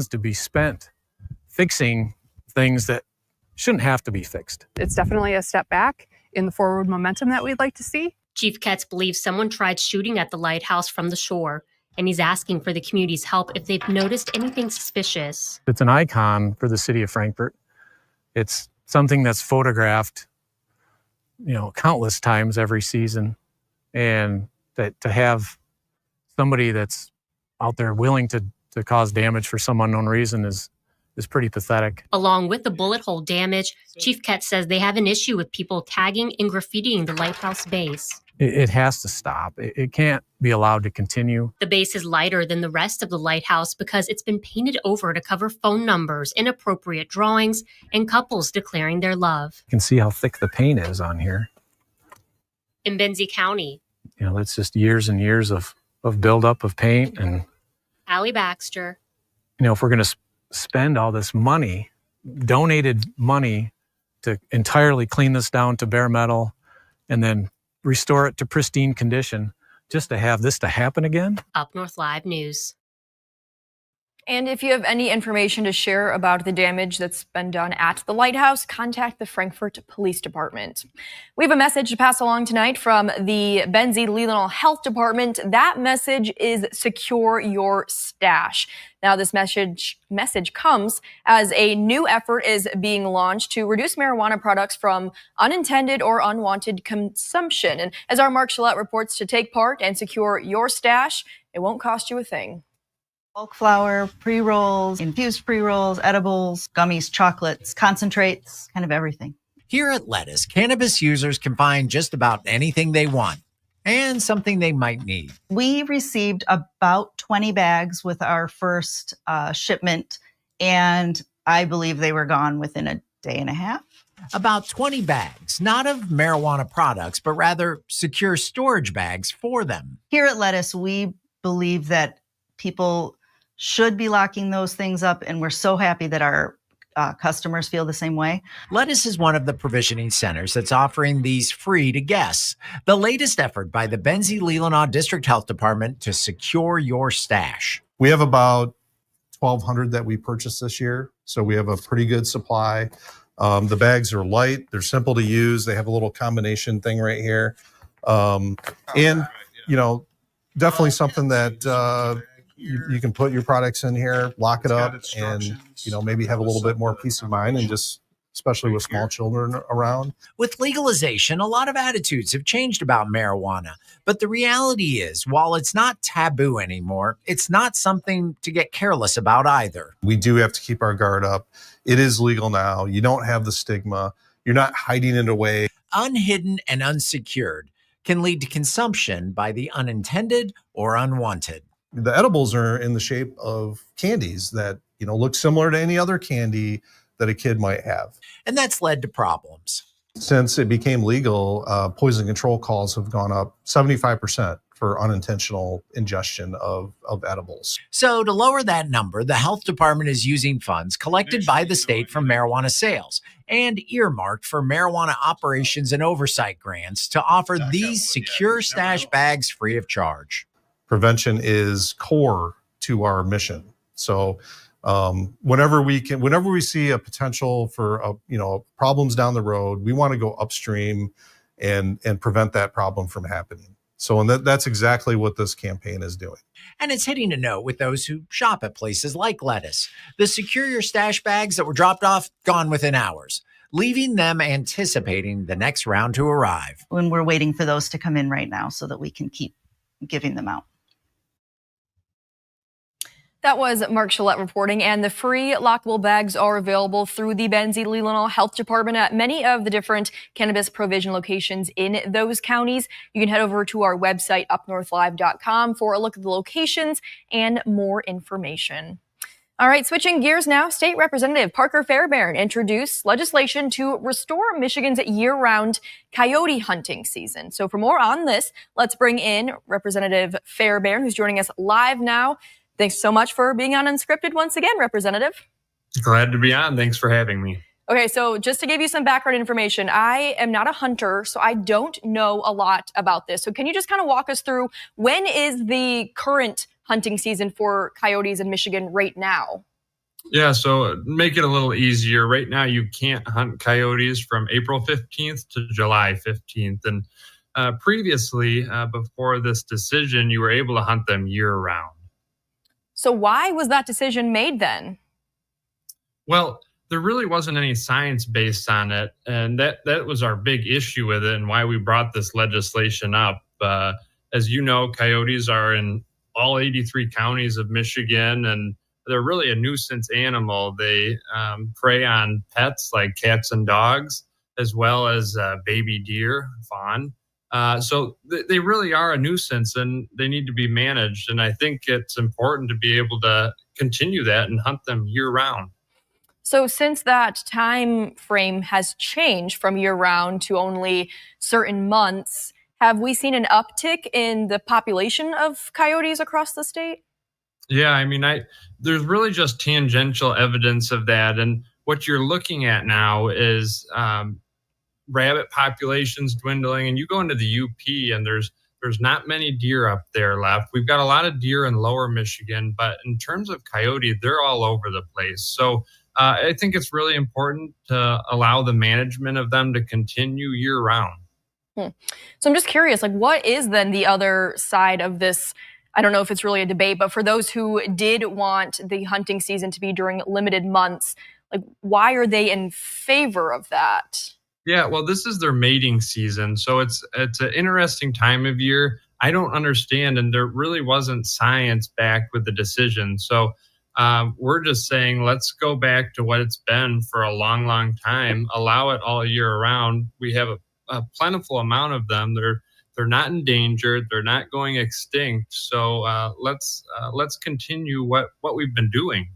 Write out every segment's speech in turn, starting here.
to be spent fixing things that shouldn't have to be fixed. It's definitely a step back in the forward momentum that we'd like to see. Chief Ketz believes someone tried shooting at the lighthouse from the shore, and he's asking for the community's help if they've noticed anything suspicious. It's an icon for the city of Frankfort. It's something that's photographed, countless times every season. And that to have somebody that's out there willing to cause damage for some unknown reason is pretty pathetic. Along with the bullet hole damage, Chief Ketz says they have an issue with people tagging and graffitiing the lighthouse base. It has to stop. It can't be allowed to continue. The base is lighter than the rest of the lighthouse because it's been painted over to cover phone numbers, inappropriate drawings, and couples declaring their love. You can see how thick the paint is on here. In Benzie County, that's just years and years of buildup of paint. And Allie Baxter. If we're going to spend all this money, donated money, to entirely clean this down to bare metal and then restore it to pristine condition, just to have this to happen again. UpNorthLive News. And if you have any information to share about the damage that's been done at the lighthouse, contact the Frankfort Police Department. We have a message to pass along tonight from the Benzie-Leelanau Health Department. That message is secure your stash. Now, this message comes as a new effort is being launched to reduce marijuana products from unintended or unwanted consumption. And as our Mark Gillette reports, to take part and secure your stash, it won't cost you a thing. Bulk flour, pre-rolls, infused pre-rolls, edibles, gummies, chocolates, concentrates, kind of everything. Here at Lettuce, cannabis users can find just about anything they want and something they might need. We received about 20 bags with our first shipment, and I believe they were gone within a day and a half. About 20 bags, not of marijuana products, but rather secure storage bags for them. Here at Lettuce, we believe that people should be locking those things up, and we're so happy that our customers feel the same way. Lettuce is one of the provisioning centers that's offering these free to guests. The latest effort by the Benzie-Leelanau District Health Department to secure your stash. We have about 1,200 that we purchased this year, so we have a pretty good supply. The bags are light, they're simple to use, they have a little combination thing right here. Definitely something that you can put your products in here, lock it up, and maybe have a little bit more peace of mind, and just especially with small children around. With legalization, a lot of attitudes have changed about marijuana, but the reality is, while it's not taboo anymore, it's not something to get careless about either. We do have to keep our guard up. It is legal now. You don't have the stigma. You're not hiding it away. Unhidden and unsecured can lead to consumption by the unintended or unwanted. The edibles are in the shape of candies that, look similar to any other candy that a kid might have. And that's led to problems. Since it became legal, poison control calls have gone up 75% for unintentional ingestion of edibles. So to lower that number, the health department is using funds collected by the state from marijuana sales and earmarked for marijuana operations and oversight grants to offer these secure stash bags free of charge. Prevention is core to our mission. So whenever we see a potential for problems down the road, we want to go upstream and prevent that problem from happening. So that's exactly what this campaign is doing. And it's hitting a note with those who shop at places like Lettuce. The Secure Your Stash bags that were dropped off, gone within hours, leaving them anticipating the next round to arrive. When we're waiting for those to come in right now so that we can keep giving them out. That was Mark Gillette reporting, and the free lockable bags are available through the Benzie-Leelanau Health Department at many of the different cannabis provision locations in those counties. You can head over to our website, UpNorthLive.com, for a look at the locations and more information. All right, switching gears now, State Representative Parker Fairbairn introduced legislation to restore Michigan's year-round coyote hunting season. So for more on this, let's bring in Representative Fairbairn, who's joining us live now. Thanks so much for being on Unscripted once again, Representative. Glad to be on. Thanks for having me. Okay, so just to give you some background information, I am not a hunter, so I don't know a lot about this. So can you just kind of walk us through, when is the current hunting season for coyotes in Michigan right now? Yeah, so make it a little easier. Right now, you can't hunt coyotes from April 15th to July 15th. And previously, before this decision, you were able to hunt them year round. So why was that decision made then? Well, there really wasn't any science based on it, and that was our big issue with it, and why we brought this legislation up. As you know, coyotes are in all 83 counties of Michigan, and they're really a nuisance animal. They prey on pets like cats and dogs, as well as baby deer, fawn. They really are a nuisance, and they need to be managed. And I think it's important to be able to continue that and hunt them year round. So since that time frame has changed from year round to only certain months, have we seen an uptick in the population of coyotes across the state? Yeah, I mean, there's really just tangential evidence of that, and what you're looking at now is rabbit populations dwindling. And you go into the UP, and there's not many deer up there left. We've got a lot of deer in Lower Michigan, but in terms of coyote, they're all over the place. So I think it's really important to allow the management of them to continue year round. So I'm just curious, like, what is then the other side of this? I don't know if it's really a debate, but for those who did want the hunting season to be during limited months, like, why are they in favor of that? Yeah, well, this is their mating season, so it's an interesting time of year. I don't understand, and there really wasn't science backed with the decision. So we're just saying, let's go back to what it's been for a long, long time. Allow it all year around. We have a plentiful amount of them. They're not endangered. They're not going extinct. So let's continue what we've been doing.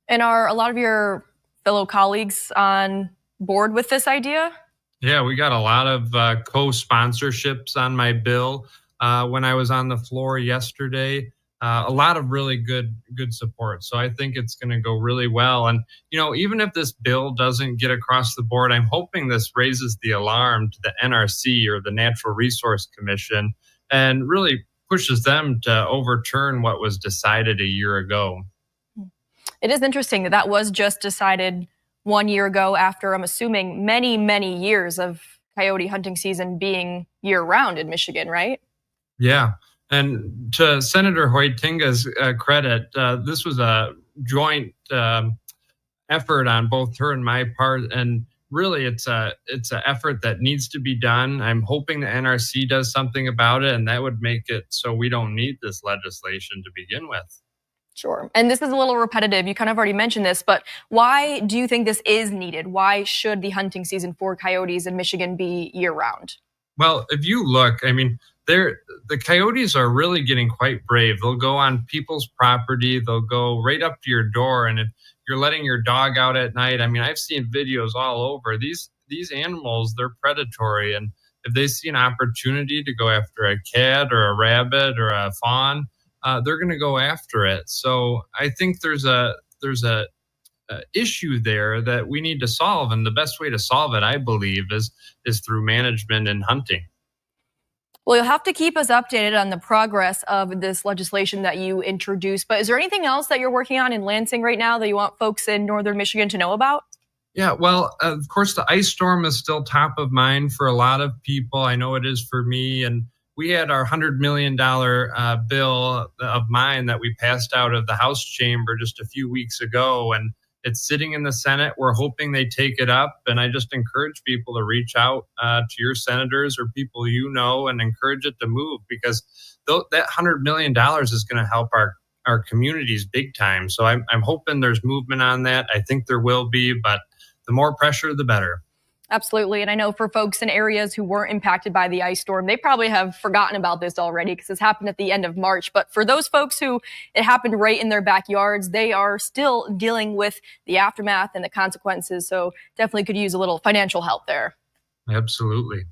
And are a lot of your fellow colleagues on board with this idea? Yeah, we got a lot of co-sponsorships on my bill when I was on the floor yesterday. A lot of really good support. So I think it's going to go really well. And, you know, even if this bill doesn't get across the board, I'm hoping this raises the alarm to the NRC, or the Natural Resource Commission, and really pushes them to overturn what was decided a year ago. It is interesting that that was just decided 1 year ago, after, I'm assuming, many, many years of coyote hunting season being year round in Michigan, right? Yeah. And to Senator Hoytinga's credit, this was a joint effort on both her and my part. And really, it's an effort that needs to be done. I'm hoping the NRC does something about it, and that would make it so we don't need this legislation to begin with. Sure. And this is a little repetitive. You kind of already mentioned this, but why do you think this is needed? Why should the hunting season for coyotes in Michigan be year round? Well, if you look, I mean, the coyotes are really getting quite brave. They'll go on people's property. They'll go right up to your door. And if you're letting your dog out at night, I mean, I've seen videos all over. These animals, they're predatory. And if they see an opportunity to go after a cat or a rabbit or a fawn, they're going to go after it. So I think there's a issue there that we need to solve, and the best way to solve it, I believe, is through management and hunting. Well, you'll have to keep us updated on the progress of this legislation that you introduced. But is there anything else that you're working on in Lansing right now that you want folks in northern Michigan to know about? Yeah, well, of course, the ice storm is still top of mind for a lot of people. I know it is for me. And we had our $100 million bill of mine that we passed out of the House chamber just a few weeks ago. And it's sitting in the Senate. We're hoping they take it up. And I just encourage people to reach out to your senators or people you know and encourage it to move, because that $100 million is going to help our communities big time. So I'm hoping there's movement on that. I think there will be, but the more pressure, the better. Absolutely. And I know for folks in areas who weren't impacted by the ice storm, they probably have forgotten about this already because this happened at the end of March. But for those folks who it happened right in their backyards, they are still dealing with the aftermath and the consequences. So definitely could use a little financial help there. Absolutely.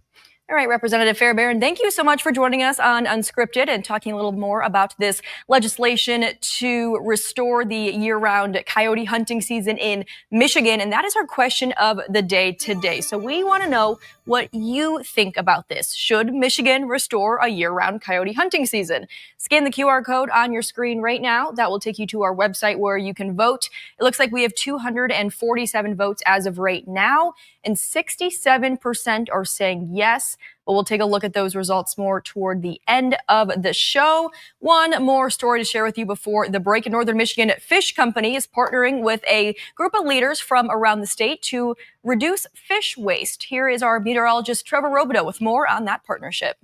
All right, Representative Fairbairn, thank you so much for joining us on Unscripted and talking a little more about this legislation to restore the year-round coyote hunting season in Michigan. And that is our question of the day today. So we want to know, what you think about this. Should Michigan restore a year-round coyote hunting season? Scan the QR code on your screen right now. That will take you to our website where you can vote. It looks like we have 247 votes as of right now, and 67% are saying yes. But we'll take a look at those results more toward the end of the show. One more story to share with you before the break. Northern Michigan Fish Company is partnering with a group of leaders from around the state to reduce fish waste. Here is our meteorologist Trevor Robideau with more on that partnership.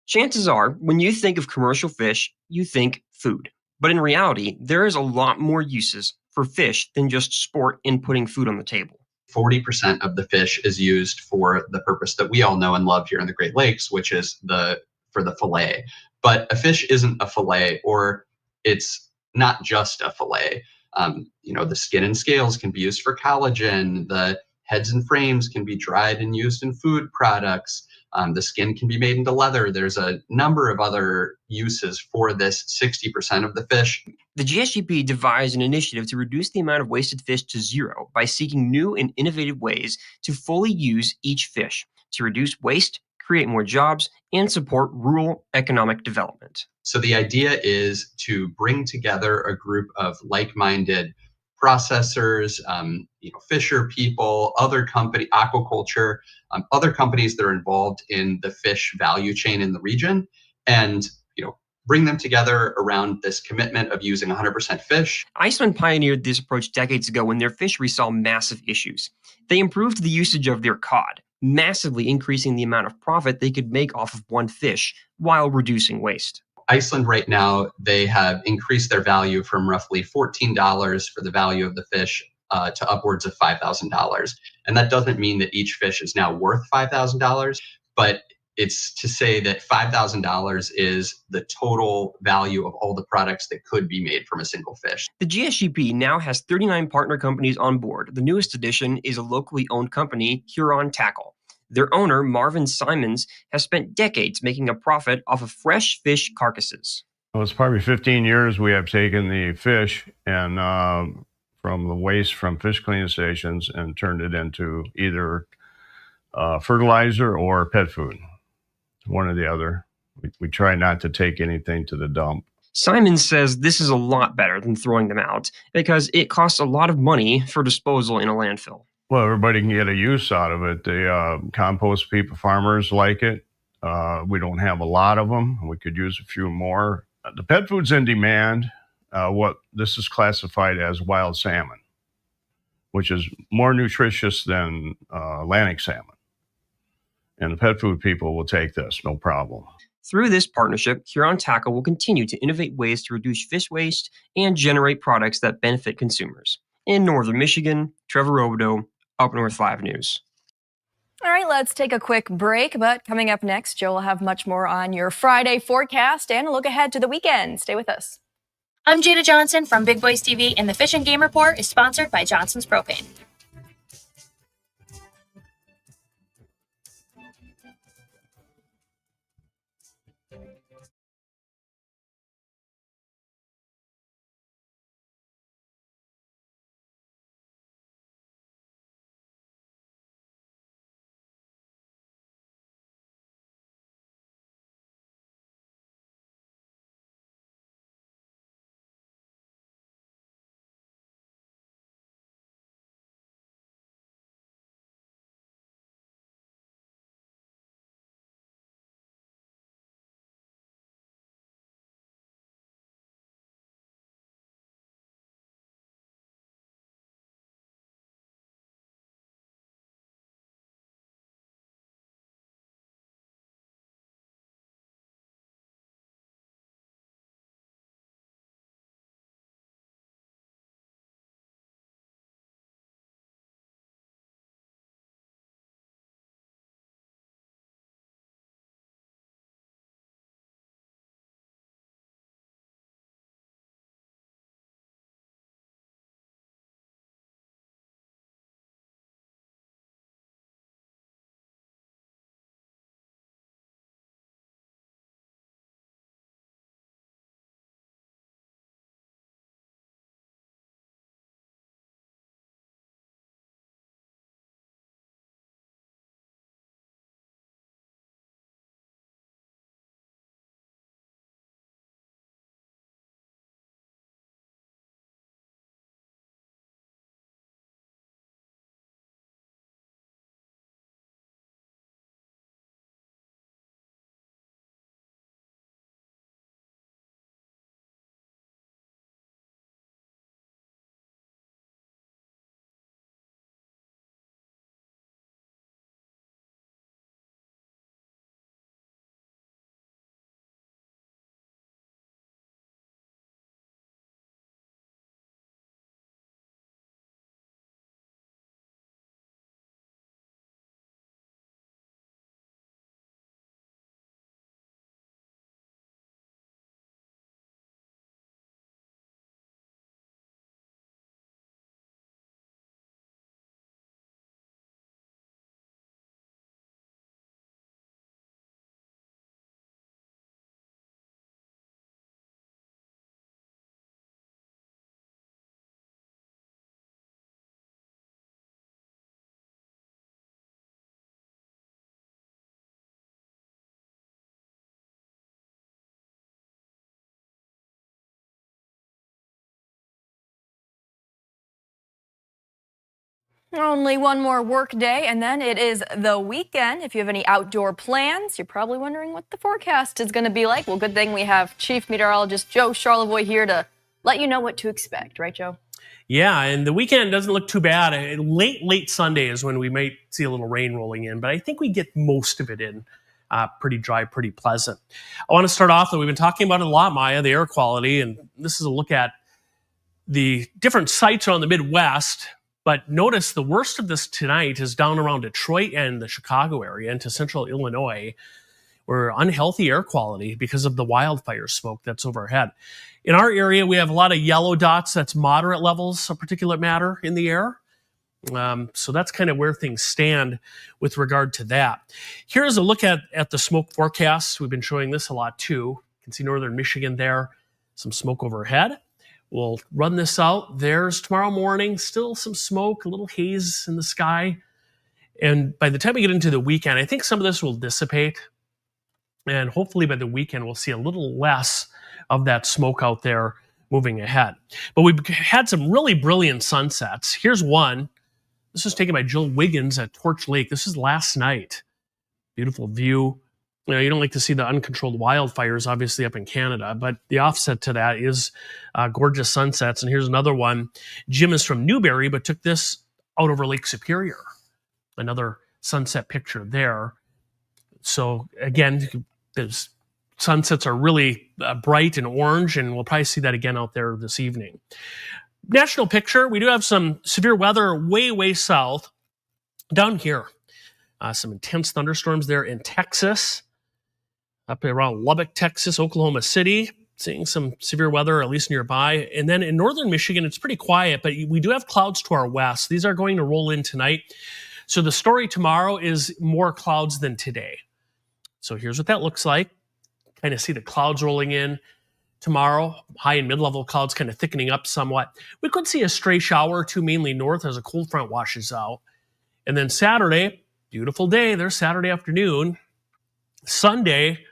Chances are, when you think of commercial fish, you think food. But in reality, there is a lot more uses for fish than just sport in putting food on the table. 40% of the fish is used for the purpose that we all know and love here in the Great Lakes, which is for the fillet. But a fish isn't a fillet, or it's not just a fillet. The skin and scales can be used for collagen. The heads and frames can be dried and used in food products. The skin can be made into leather. There's a number of other uses for this 60% of the fish. The GSGP devised an initiative to reduce the amount of wasted fish to zero by seeking new and innovative ways to fully use each fish, to reduce waste, create more jobs, and support rural economic development. So the idea is to bring together a group of like-minded processors, fisher people, other aquaculture, other companies that are involved in the fish value chain in the region, and bring them together around this commitment of using 100% fish. Iceland pioneered this approach decades ago when their fishery saw massive issues. They improved the usage of their cod, massively increasing the amount of profit they could make off of one fish while reducing waste. Iceland right now, they have increased their value from roughly $14 for the value of the fish to upwards of $5,000. And that doesn't mean that each fish is now worth $5,000, but it's to say that $5,000 is the total value of all the products that could be made from a single fish. The GSGP now has 39 partner companies on board. The newest addition is a locally owned company, Huron Tackle. Their owner, Marvin Simons, has spent decades making a profit off of fresh fish carcasses. Well, it's probably 15 years we have taken the fish and from the waste from fish cleaning stations and turned it into either fertilizer or pet food. One or the other. We try not to take anything to the dump. Simons says this is a lot better than throwing them out because it costs a lot of money for disposal in a landfill. Well, everybody can get a use out of it. The compost people, farmers like it. We don't have a lot of them. We could use a few more. The pet food's in demand. What this is classified as wild salmon, which is more nutritious than Atlantic salmon. And the pet food people will take this, no problem. Through this partnership, Huron Tackle will continue to innovate ways to reduce fish waste and generate products that benefit consumers. In Northern Michigan, Trevor Robideau, UpNorthLive News. All right, let's take a quick break, but coming up next, Joe will have much more on your Friday forecast and a look ahead to the weekend. Stay with us. I'm Jada Johnson from Big Boys TV, and the Fish and Game Report is sponsored by Johnson's Propane. Only one more work day, and then it is the weekend. If you have any outdoor plans, you're probably wondering what the forecast is going to be like. Well, good thing we have Chief Meteorologist Joe Charlevoix here to let you know what to expect. Right, Joe? Yeah, and the weekend doesn't look too bad. Late Sunday is when we might see a little rain rolling in, but I think we get most of it in. Pretty dry, pretty pleasant. I want to start off, though, we've been talking about it a lot, Maya, the air quality, and this is a look at the different sites around the Midwest. But notice the worst of this tonight is down around Detroit and the Chicago area into central Illinois, where unhealthy air quality because of the wildfire smoke that's overhead. In our area, we have a lot of yellow dots. That's moderate levels of particulate matter in the air. So that's kind of where things stand with regard to that. Here's a look at the smoke forecast. We've been showing this a lot too. You can see northern Michigan there, some smoke overhead. We'll run this out. There's tomorrow morning, still some smoke, a little haze in the sky. And by the time we get into the weekend, I think some of this will dissipate. And hopefully by the weekend, we'll see a little less of that smoke out there moving ahead. But we've had some really brilliant sunsets. Here's one. This was taken by Jill Wiggins at Torch Lake. This is last night. Beautiful view. You know, you don't like to see the uncontrolled wildfires, obviously, up in Canada, but the offset to that is gorgeous sunsets. And here's another one. Jim is from Newberry, but took this out over Lake Superior. Another sunset picture there. So again, those sunsets are really bright and orange, and we'll probably see that again out there this evening. National picture, we do have some severe weather way south. Down here, some intense thunderstorms there in Texas. Up around Lubbock, Texas, Oklahoma City, seeing some severe weather, at least nearby. And then in northern Michigan, it's pretty quiet, but we do have clouds to our west. These are going to roll in tonight. So the story tomorrow is more clouds than today. So here's what that looks like. Kind of see the clouds rolling in tomorrow. High and mid-level clouds kind of thickening up somewhat. We could see a stray shower or two, mainly north, as a cold front washes out. And then Saturday, beautiful day. There's Saturday afternoon. Sunday,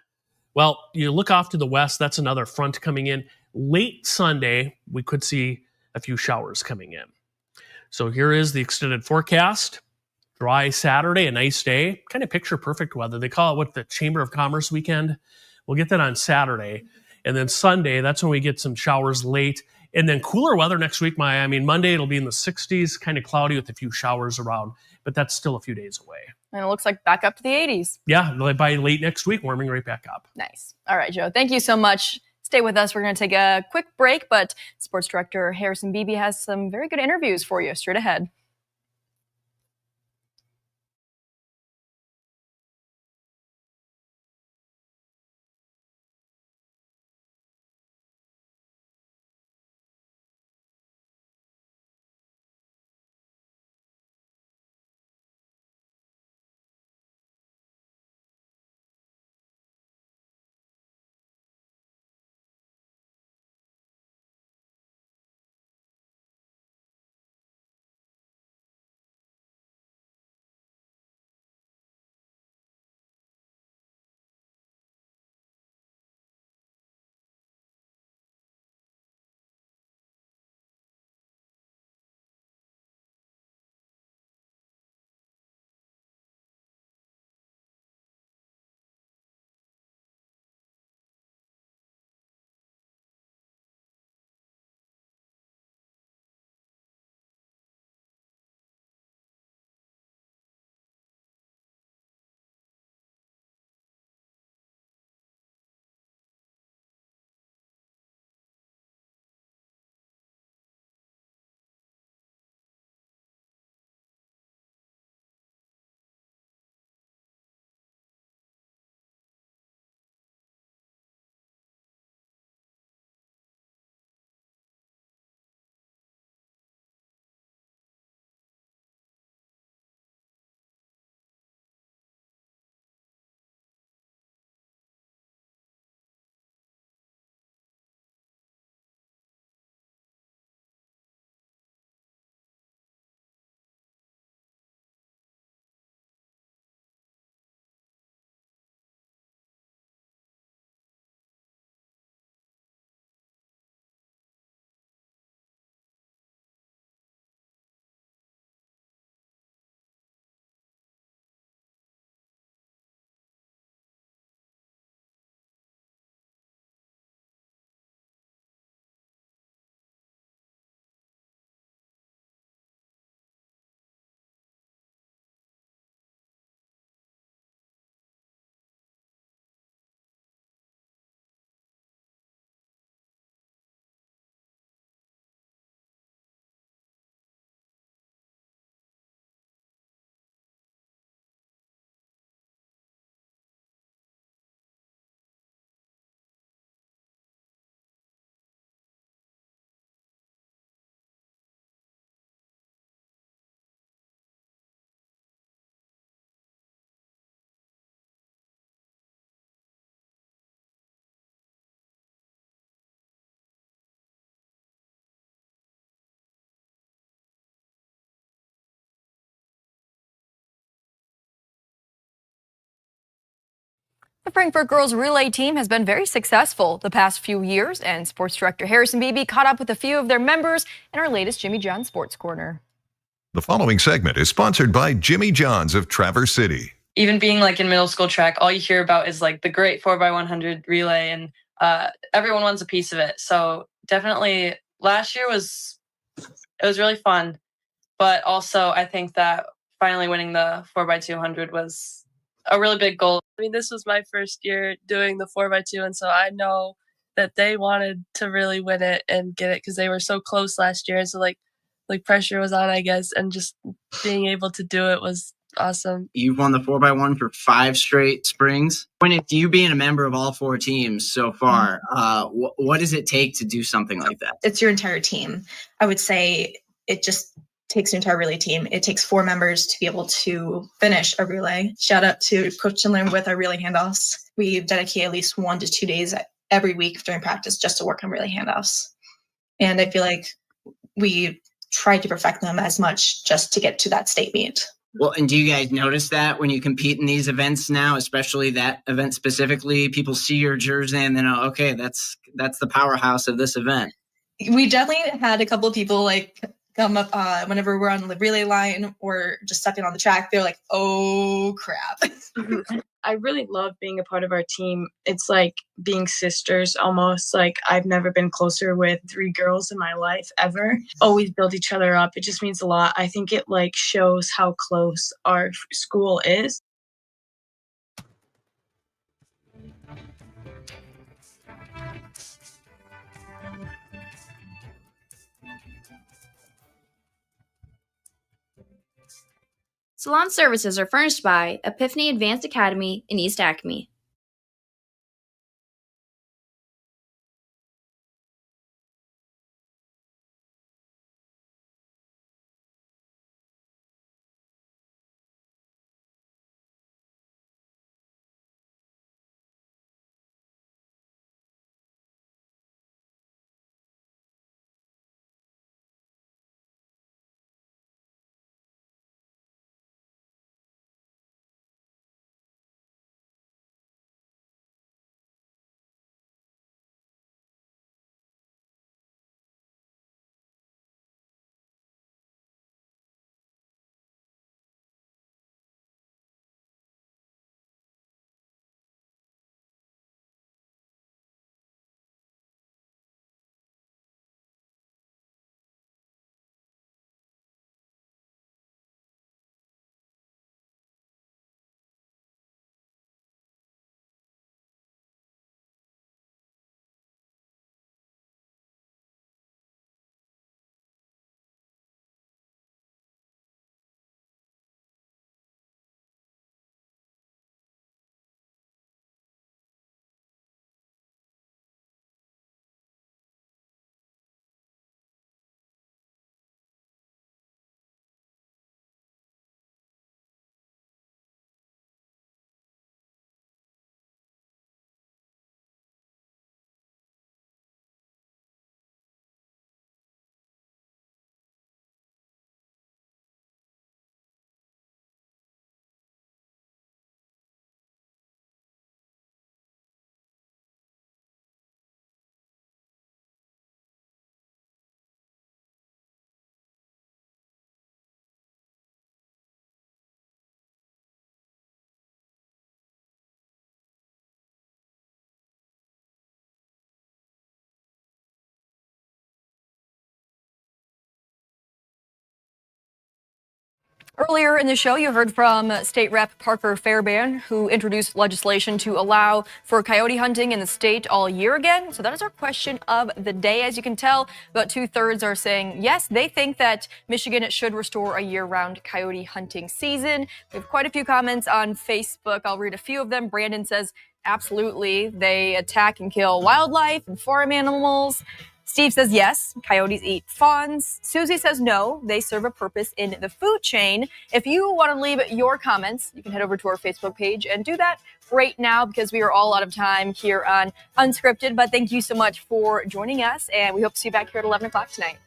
well, you look off to the west, that's another front coming in. Late Sunday, we could see a few showers coming in. So here is the extended forecast. Dry Saturday, a nice day. Kind of picture perfect weather. They call it the Chamber of Commerce weekend. We'll get that on Saturday. And then Sunday, that's when we get some showers late. And then cooler weather next week, Maya. I mean, Monday it'll be in the 60s, kind of cloudy with a few showers around, but that's still a few days away. And it looks like back up to the 80s. Yeah, by late next week, warming right back up. Nice. All right, Joe. Thank you so much. Stay with us. We're going to take a quick break, but Sports Director Harrison Beebe has some very good interviews for you straight ahead. The Frankfurt girls relay team has been very successful the past few years, and sports director Harrison Beebe caught up with a few of their members in our latest Jimmy John Sports Corner. The following segment is sponsored by Jimmy John's of Traverse City. Even being like in middle school track, all you hear about is like the great 4x100 relay, and everyone wants a piece of it. So definitely last year was really fun, but also I think that finally winning the 4x200 was a really big goal. I mean, this was my first year doing the 4x2, and so I know that they wanted to really win it and get it because they were so close last year. So like pressure was on, I guess, and just being able to do it was awesome. You've won the 4x1 for 5 straight springs. When it's you being a member of all 4 teams so far, what does it take to do something like that? It's your entire team. I would say it just takes an entire relay team. It takes 4 members to be able to finish a relay. Shout out to Coach Chandler with our relay handoffs. We dedicate at least 1 to 2 days every week during practice just to work on relay handoffs. And I feel like we try to perfect them as much just to get to that state meet. Well, and do you guys notice that when you compete in these events now, especially that event specifically, people see your jersey and then, oh, okay, that's the powerhouse of this event? We definitely had a couple of people like come up whenever we're on the relay line or just stepping on the track. They're like, oh, crap. I really love being a part of our team. It's like being sisters almost. Like I've never been closer with 3 girls in my life ever. Always build each other up. It just means a lot. I think it like shows how close our school is. Salon services are furnished by Epiphany Advanced Academy in East Acme. Earlier in the show, you heard from State Rep Parker Fairbairn, who introduced legislation to allow for coyote hunting in the state all year again. So that is our question of the day. As you can tell, about 2/3 are saying yes, they think that Michigan should restore a year-round coyote hunting season. We have quite a few comments on Facebook. I'll read a few of them. Brandon says, absolutely. They attack and kill wildlife and farm animals. Steve says yes, coyotes eat fawns. Susie says no, they serve a purpose in the food chain. If you want to leave your comments, you can head over to our Facebook page and do that right now because we are all out of time here on Unscripted. But thank you so much for joining us, and we hope to see you back here at 11 o'clock tonight.